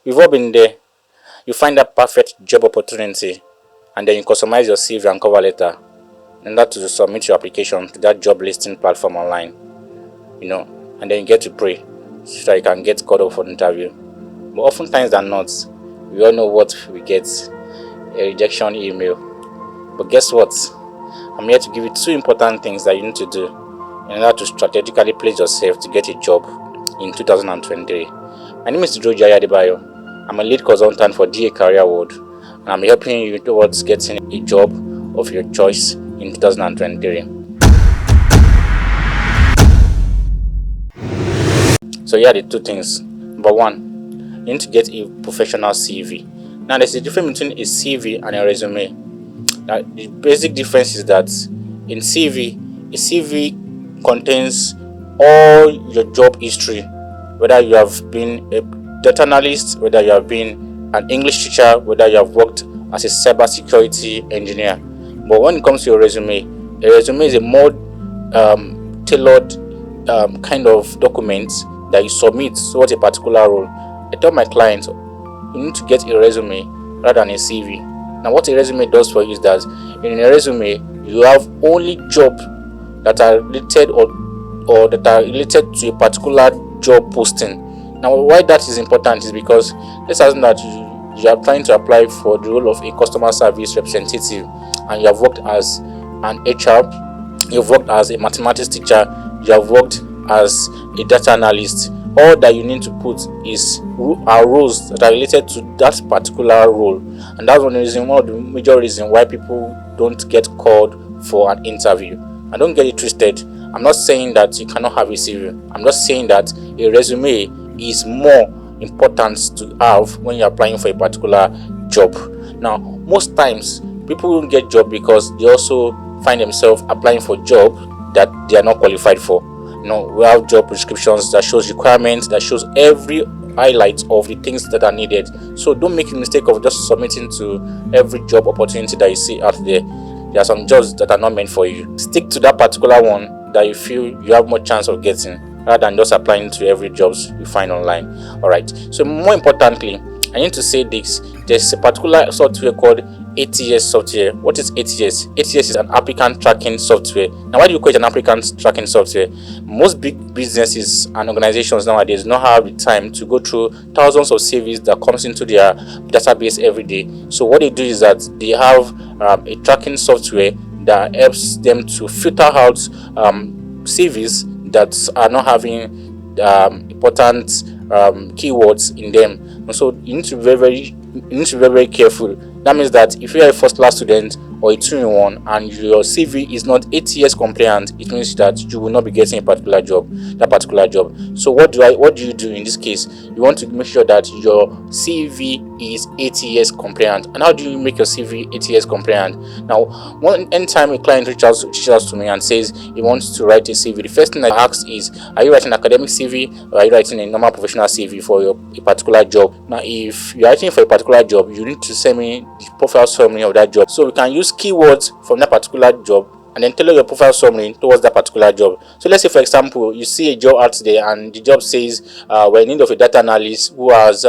We've all been there. You find that perfect job opportunity and then you customize your CV and cover letter in order to submit your application to that job listing platform online, and then you get to pray so that you can get called up for an interview. But oftentimes than not, we all know what we get: a rejection email. But guess what? I'm here to give you two important things that you need to do in order to strategically place yourself to get a job in 2023. My name is Joji Adebayo. I'm a lead consultant for DA Career World, and I'm helping you towards getting a job of your choice in 2023. So here are the two things. Number one, you need to get a professional CV. Now there's a difference between a CV and a resume. Now the basic difference is that in CV, a CV contains all your job history, whether you have been a data analyst, whether you have been an English teacher, whether you have worked as a cybersecurity engineer. But when it comes to a resume is a more tailored kind of document that you submit towards a particular role. I tell my clients, you need to get a resume rather than a CV. Now, what a resume does for you is that in a resume, you have only jobs that are related or that are related to a particular job posting. Now, why that is important is because let's assume that you are trying to apply for the role of a customer service representative, and you have worked as an HR, you've worked as a mathematics teacher, you have worked as a data analyst. All that you need to put are roles that are related to that particular role, and that's one of the major reasons why people don't get called for an interview. And don't get it twisted, I'm not saying that you cannot have a CV. I'm just saying that a resume is more important to have when you're applying for a particular job. Now, most times people don't get job because they also find themselves applying for job that they are not qualified for. We have job prescriptions that shows requirements, that shows every highlight of the things that are needed. So don't make the mistake of just submitting to every job opportunity that you see out there. There are some jobs that are not meant for you. Stick to that particular one that you feel you have more chance of getting, rather than just applying to every jobs you find online. All right. So more importantly, I need to say this: there's a particular software called ATS software. What is ATS? ATS is an applicant tracking software. Now, why do you call it an applicant tracking software? Most big businesses and organizations nowadays don't have the time to go through thousands of CVs that comes into their database every day. So what they do is that they have a tracking software that helps them to filter out CVs that are not having important keywords in them. And so you need to be very careful. That means that if you are a first class student or a 2-in-1 and your CV is not ATS compliant, it means that you will not be getting that particular job. So what do you do in this case? You want to make sure that your CV is ATS compliant. And how do you make your CV ATS compliant? Now, anytime a client reaches out to me and says he wants to write a CV, the first thing I ask is, are you writing an academic CV or are you writing a normal professional CV for a particular job? Now, if you're writing for a particular job, you need to send me the profile summary of that job. So we can use keywords from that particular job and then tailor your profile summary towards that particular job. So let's say, for example, you see a job out there and the job says we're in need of a data analyst who has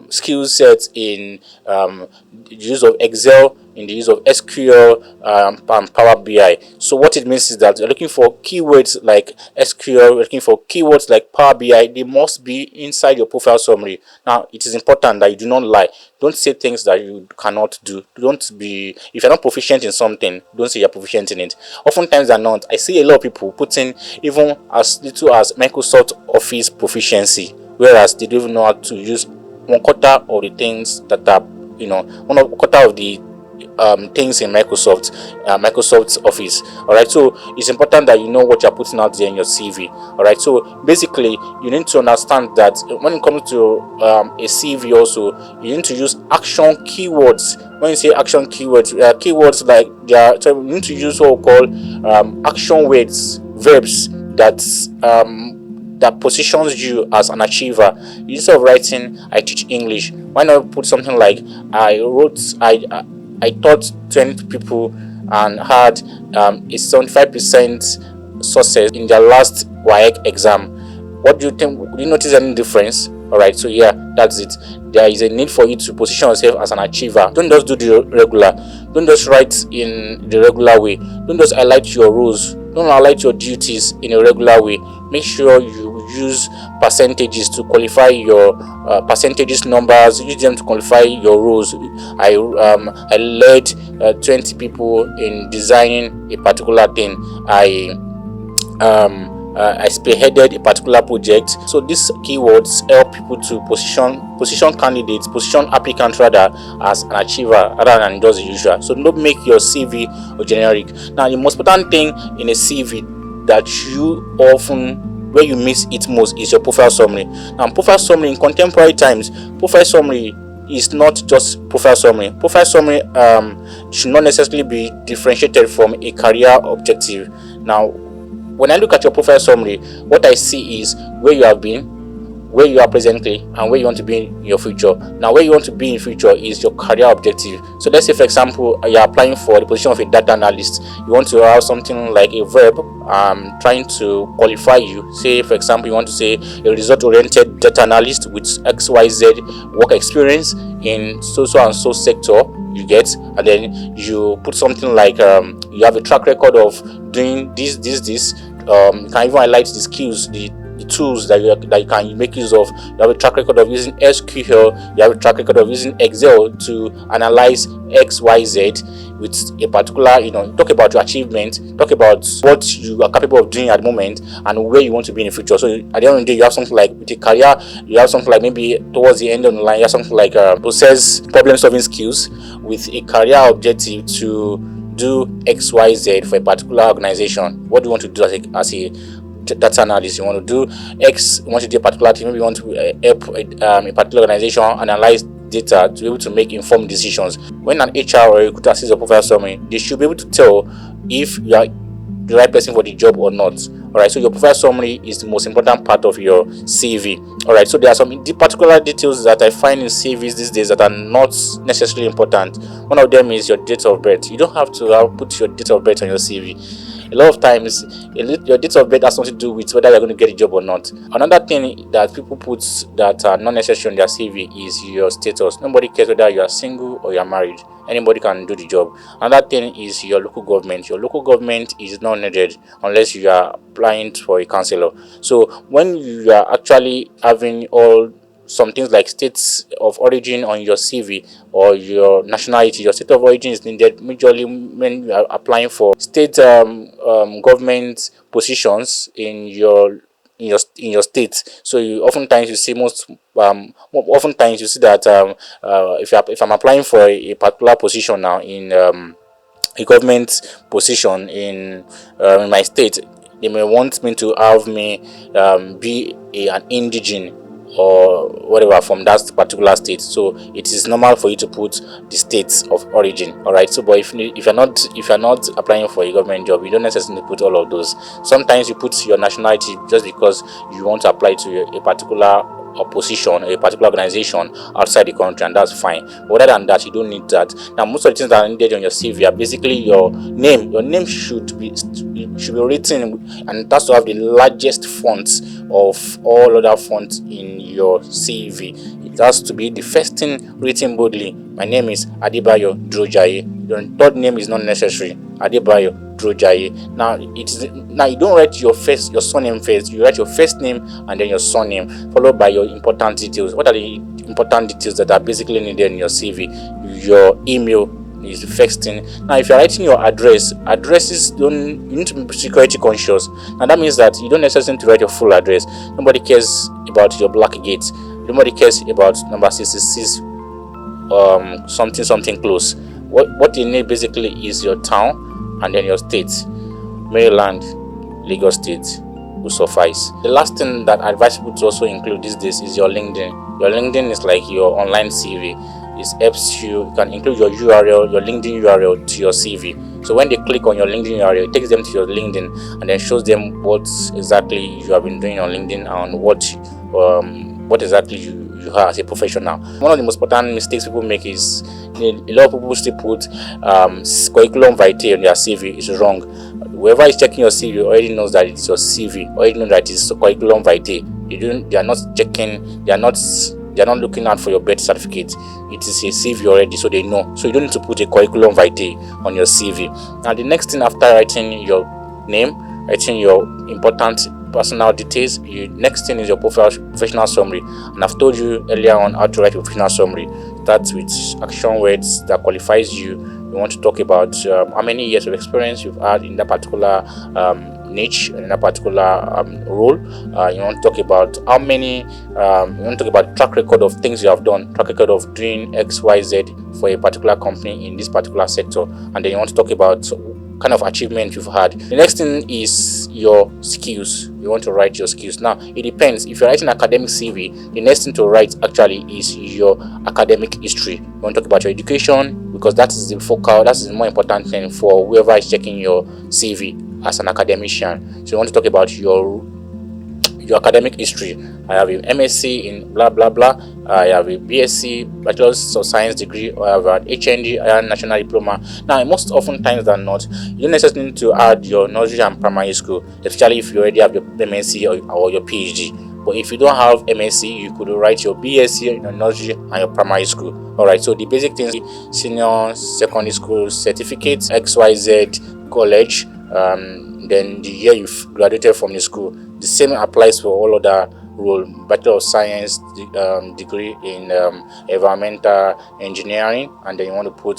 skill sets in the use of Excel, in the use of SQL and Power BI. So what it means is that you're looking for keywords like SQL, you're looking for keywords like Power BI. They must be inside your profile summary. Now, it is important that you do not lie. Don't say things that you cannot do. If you're not proficient in something, don't say you're proficient in it. Oftentimes than not, I see a lot of people putting even as little as Microsoft Office proficiency, whereas they don't even know how to use one quarter of the things that are, one quarter of the things in Microsoft Office. All right, so it's important that you know what you're putting out there in your CV. All right, so basically you need to understand that when it comes to a CV, also you need to use action keywords. When you say action keywords, keywords like so you need to use what we call action words, verbs that positions you as an achiever. Instead of writing "I teach English," why not put something like I taught 20 people and had a 75% success in their last WAEC exam. What do you think? Do you notice any difference? All right, so yeah, that's it. There is a need for you to position yourself as an achiever. Don't just do the regular. Don't just write in the regular way. Don't just highlight your roles. Don't highlight your duties in a regular way. Make sure you use percentages to qualify your percentages numbers. Use them to qualify your roles. I led 20 people in designing a particular thing. I spearheaded a particular project. So these keywords help people to position candidates, position applicants rather, as an achiever rather than just the usual. So don't make your CV or generic. Now, the most important thing in a CV that you often, where you miss it most, is your profile summary. Now, profile summary in contemporary times, profile summary is not just profile summary. Profile summary should not necessarily be differentiated from a career objective. Now, when I look at your profile summary, what I see is where you have been, where you are presently, and where you want to be in your future. Now, where you want to be in future is your career objective. So let's say, for example, you are applying for the position of a data analyst. You want to have something like a verb trying to qualify you. Say, for example, you want to say a result-oriented data analyst with XYZ work experience in so and so sector. You get, and then you put something like you have a track record of doing this. You can even highlight the skills, the tools that you can make use of. You have a track record of using SQL. You have a track record of using Excel to analyze XYZ with a particular, talk about your achievement, talk about what you are capable of doing at the moment and where you want to be in the future. So at the end of the day, you have something like with a career, you have something like maybe towards the end of the line, you have something like possess problem solving skills with a career objective to do XYZ for a particular organization. What do you want to do as a data analyst? You want to do X, you want to do a particular thing, maybe you want to help a particular organization analyze data to be able to make informed decisions. When an HR or a recruiter sees a profile summary, they should be able to tell if you are the right person for the job or not. All right, so your profile summary is the most important part of your CV. All right, so there are some particular details that I find in CVs these days that are not necessarily important. One of them is your date of birth. You don't have to put your date of birth on your CV. A lot of times, your date of birth has something to do with whether you're going to get a job or not. Another thing that people put that are not necessary on their CV is your status. Nobody cares whether you are single or you are married. Anybody can do the job. Another thing is your local government. Your local government is not needed unless you are applying for a councillor. So when you are actually having some things like states of origin on your CV or your nationality, your state of origin is needed majorly when you are applying for state government positions in your state. So oftentimes you see that if I'm applying for a particular position now in a government position in my state, they may want me to have me be an indigene or whatever from that particular state. So it is normal for you to put the states of origin. All right, so but if you're not applying for a government job, you don't necessarily put all of those. Sometimes you put your nationality just because you want to apply to a particular position, a particular organization outside the country, and that's fine. But other than that, you don't need that. Now, most of the things that are needed on your CV are basically your name. Your name should be written, and it has to have the largest font of all other fonts in your CV. It has to be the first thing written boldly. My name is Adebayo Drojaye. Your third name is not necessary. Adebayo Drojaye. Now you don't write your surname first. You write your first name and then your surname, followed by your important details. What are the important details that are basically needed in your CV? Your email is the first thing. Now, if you're writing your addresses you need to be security conscious. Now that means that you don't necessarily need to write your full address. Nobody cares about your black gate. Nobody cares about number 66 something close. What you need basically is your town and then your state. Maryland, Lagos State will suffice. The last thing that I advise people to also include these days is your LinkedIn. Your LinkedIn is like your online CV. It helps you can include your URL, your LinkedIn URL to your CV. So when they click on your LinkedIn URL, it takes them to your LinkedIn and then shows them what exactly you have been doing on LinkedIn and what exactly you are as a professional. One of the most important mistakes people make is a lot of people still put curriculum vitae on their CV. It's wrong. Whoever is checking your CV already knows that it's your CV, already knows that it's curriculum vitae. They are not checking, they are not looking out for your birth certificate. It is a CV already, so they know. So you don't need to put a curriculum vitae on your CV. Now the next thing, after writing your name, writing your important personal details, next thing is your professional summary. And I've told you earlier on how to write a professional summary. Starts with action words that qualifies you. You want to talk about how many years of experience you've had in that particular niche, in a particular role. You want to talk about how many, you want to talk about track record of things you have done, track record of doing XYZ for a particular company in this particular sector. And then you want to talk about kind of achievement you've had. The next thing is your skills. You want to write your skills. Now it depends. If you're writing academic CV, the next thing to write actually is your academic history. You want to talk about your education, because that is the focal, that is the more important thing for whoever is checking your CV as an academician. So you want to talk about your academic history. I have a MSc in blah blah blah. I have a BSc, Bachelor's of Science degree, or I have an HND, I have National Diploma. Now, most often times than not, you don't necessarily need to add your nursery and primary school, especially if you already have your MSc or your PhD. But if you don't have MSc, you could write your BSc in your nursery and your primary school. Alright, so the basic things: senior secondary school certificate, XYZ college, then the year you've graduated from the school. The same applies for all other role. Bachelor of Science degree in environmental engineering, and then you want to put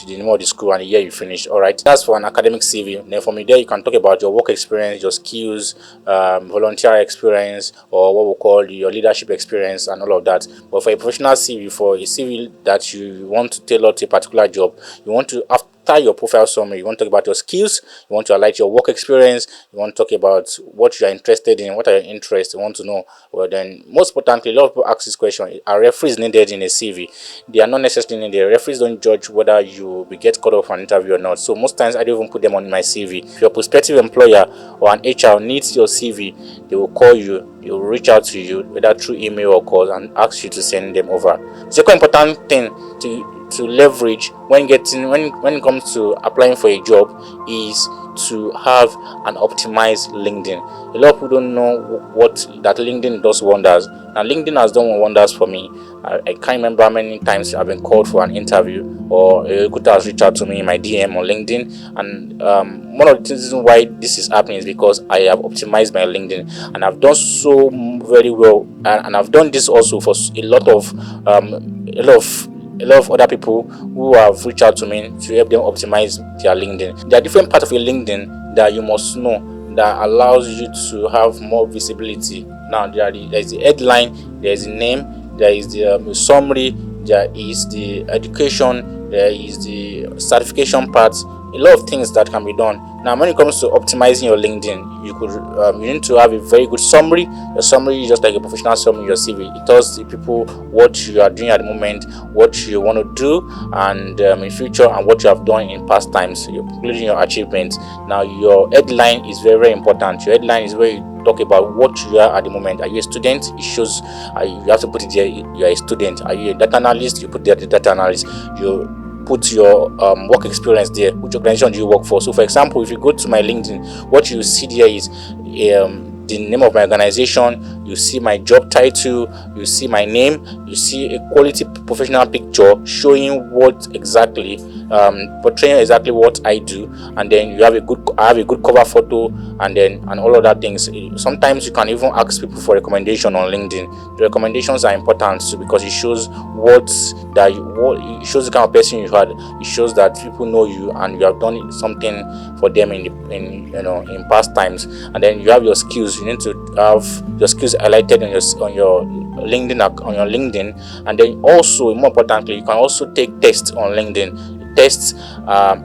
the name of the school and the year you finished. All right, that's for an academic CV. Then from there you can talk about your work experience, your skills, volunteer experience, or what we call your leadership experience and all of that. But for a professional CV, for a CV that you want to tailor to a particular job, you want to, after your profile summary, you want to talk about your skills, you want to highlight your work experience, you want to talk about what you are interested in, what are your interests, you want to know. Well, then most importantly, a lot of people ask this question: are referees needed in a CV? They are not necessarily needed. Referees don't judge whether you will get called up for an interview or not. So most times I don't even put them on my CV. If your prospective employer or an HR needs your CV, they will call you, they will reach out to you, whether through email or call, and ask you to send them over. The second important thing to leverage when it comes to applying for a job is to have an optimized LinkedIn. A lot of people don't know what that LinkedIn does wonders. Now LinkedIn has done wonders for me. I can't remember how many times I've been called for an interview, or a recruiter has reached out to me in my DM on LinkedIn. And one of the reasons why this is happening is because I have optimized my LinkedIn, and I've done so very well. And I've done this also for a lot of other people who have reached out to me to help them optimize their LinkedIn. There are different parts of your LinkedIn that you must know that allows you to have more visibility. Now there is the headline, there is the name, there is the summary, there is the education, there is the certification part. A lot of things that can be done. Now when it comes to optimizing your LinkedIn, you need to have a very good summary. Your summary is just like a professional summary. Your CV, it tells the people what you are doing at the moment, what you want to do, and in future, and what you have done in past times, including your achievements. Now your headline is very, very important. Your headline is where you talk about what you are at the moment. Are you a student? It shows you have to put it there. You are a student. Are you a data analyst? You put there the data analyst. You put your work experience there. Which organization do you work for? So for example, if you go to my LinkedIn, what you see there is the name of my organization, you see my job title, you see my name, you see a quality professional picture showing what exactly portraying exactly what I do, and then I have a good cover photo, and all of that things. Sometimes you can even ask people for recommendation on LinkedIn. The recommendations are important too, because it shows it shows the kind of person you had. It shows that people know you and you have done something for them in past times. And then you have your skills. You need to have your skills highlighted on your LinkedIn, and then also, more importantly, you can also take tests on LinkedIn. Tests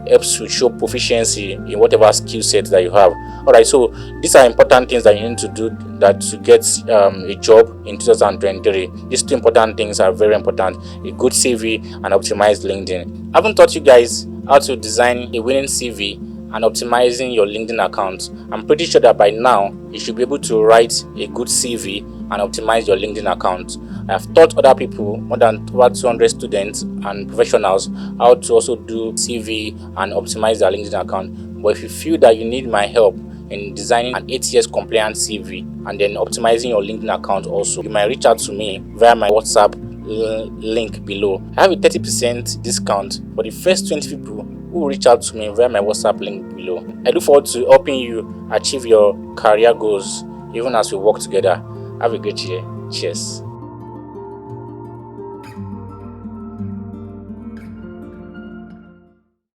helps to show proficiency in whatever skill set that you have. All right, so these are important things that you need to do that to get a job in 2023. These two important things are very important: a good CV and optimized LinkedIn. I haven't taught you guys how to design a winning CV and optimizing your LinkedIn account. I'm pretty sure that by now you should be able to write a good CV and optimize your LinkedIn account. I have taught other people, more than over 200 students and professionals, how to also do CV and optimize their LinkedIn account. But if you feel that you need my help, in designing an ATS compliant CV and then optimizing your LinkedIn account also, you might reach out to me via my WhatsApp link below. I have a 30% discount for the first 20 people who reach out to me via my WhatsApp link below. I look forward to helping you achieve your career goals even as we work together. Have a great year. Cheers.